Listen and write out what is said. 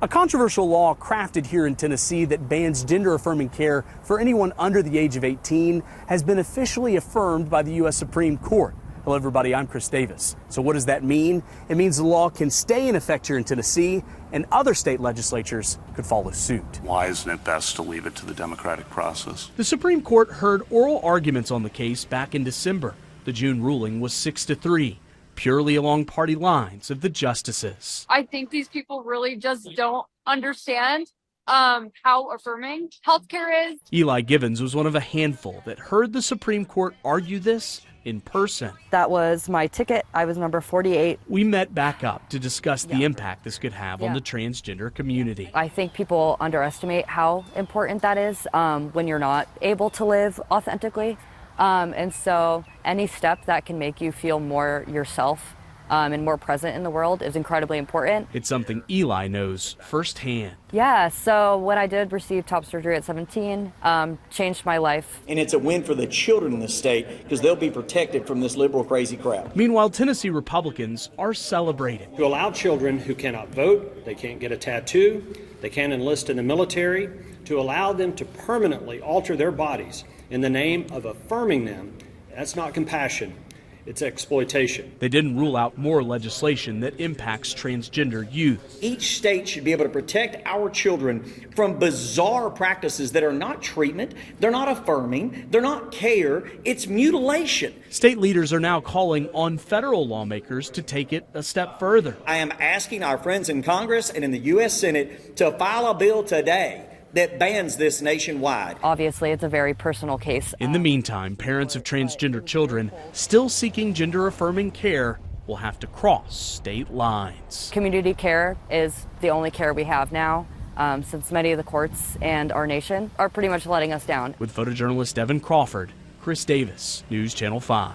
A controversial law crafted here in Tennessee that bans gender-affirming care for anyone under the age of 18 has been officially affirmed by the U.S. Supreme Court. Hello, everybody. I'm Chris Davis. So what does that mean? It means the law can stay in effect here in Tennessee, and other state legislatures could follow suit. Why isn't it best to leave it to the democratic process? The Supreme Court heard oral arguments on the case back in December. The June ruling was 6-3. Purely along party lines of the justices. I think these people really just don't understand how affirming healthcare is. Eli Givens was one of a handful that heard the Supreme Court argue this in person. That was my ticket. I was number 48. We met back up to discuss the impact this could have on the transgender community. I think people underestimate how important that is when you're not able to live authentically. And so any step that can make you feel more yourself and more present in the world is incredibly important. It's something Eli knows firsthand. Yeah, so when I did receive top surgery at 17, changed my life. And it's a win for the children in the state because they'll be protected from this liberal crazy crowd. Meanwhile, Tennessee Republicans are celebrating. To allow children who cannot vote, they can't get a tattoo, they can't enlist in the military, to allow them to permanently alter their bodies in the name of affirming them, that's not compassion, it's exploitation. They didn't rule out more legislation that impacts transgender youth. Each state should be able to protect our children from bizarre practices that are not treatment, they're not affirming, they're not care, it's mutilation. State leaders are now calling on federal lawmakers to take it a step further. I am asking our friends in Congress and in the U.S. Senate to file a bill today that bans this nationwide. Obviously, it's a very personal case. In the meantime, parents of transgender children still seeking gender-affirming care will have to cross state lines. Community care is the only care we have now, since many of the courts and our nation are pretty much letting us down. With photojournalist Evan Crawford, Chris Davis, News Channel 5.